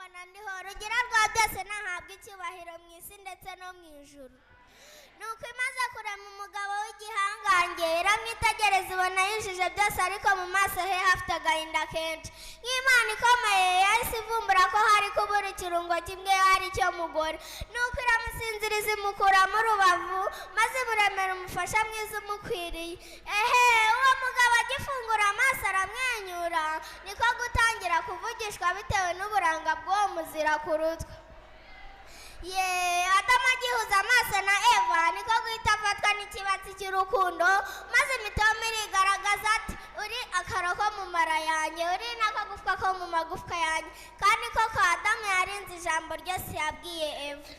mbona ndiho rugira rwa byose nahabwa icyubahiro mu isi ndetse no mu ijuru. Nuko imaze kurema umugabo w'igihangange iramwitegereza ibona yujuje byose, ariko mu maso he hafite agahinda kenshi. Nk'Imana ikomeye yahise ivumbura ko hari kubura ikirungo kimwe ari cyo mugore. Nuko iramusinziriza imukuramo urubavu, maze imuremera umufasha mwiza umukwiriye. Uwo mugabo agifungura amaso aramwenyura, niko gutangira kuvugishwa bitewe n'uburanga bw'uwo muzira ku rutwe. Adamu agihuza amaso na Eva, niko guhita afatwa n'ikibatsi cy'urukundo, maze imitoma irigaragaza ati, uri akaro ko mu mara yanjye, uri n'akagufwa ko mu magufwa yanjye. Kandi koko Adamu yarinze ijambo ryose yabwiye Eva.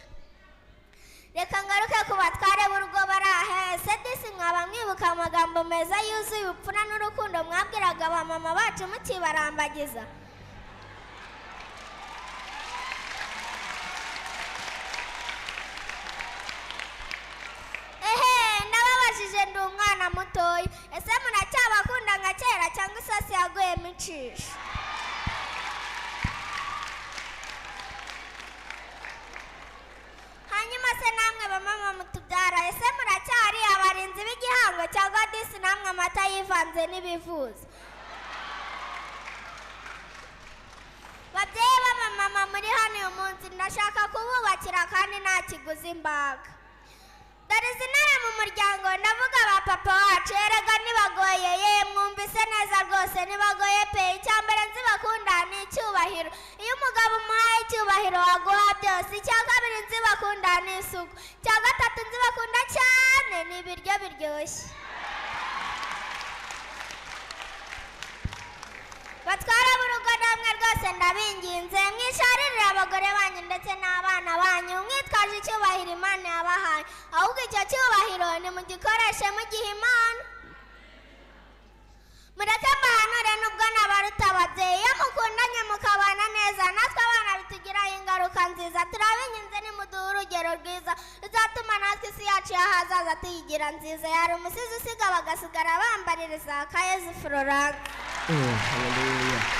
Reka ngaruke ku batware b'urugo bari aha. Ese disi mwaba mwibuka amagambo meza yuzuye ubupfura n'urukundo mwabwiraga abamama bacu mukibarambagiza? Ndababajije ndi umwana mutoya, ese muracyabakunda nka kera cyangwa isosi yaguyemo incisho? Hanyuma se namwe bamama mutubyara, ese muracyari abarinzi b'igihango cyangwa disi namwe amata yivanze n'ibivuza? Babyeyi b'abamama muri hano uyu munsi ndashaka kububakira kandi nta kiguzi imbaga. Dore izi ntare mu muryango ndavuga ba papa wacu, erega ntibagoye, mwumvise neza rwose ntibagoye pe. Icya mbere nzibakunda ni icyubahiro, iyo umugabo umuhaye icyubahiro waguha byose. Icya kabiri nzibakunda ni isuku. Icya gatatu nzibakunda cyane ni ibiryo biryoshye. Batwara b'urugo namwe rwose ndabinginze mwisharirire abagore banyu ndetse n'abana banyu mwitwaje icyubahiro Imana yabahaye, ahubwo icyo cyubahiro nimugikoreshe mugiha Imana. Mureke mbahanure nubwo nabaruta ababyeyi, iyo mukundanye mukabana neza natwe abana bitugiraho ingaruka nziza. Turabinginze nimuduhe urugero rwiza ruzatuma natwe isi yacu y'ahazaza tuyigira nziza. Yari umusizi usiga bagasigara bambaririza Akayezu Florence. Hallelujah.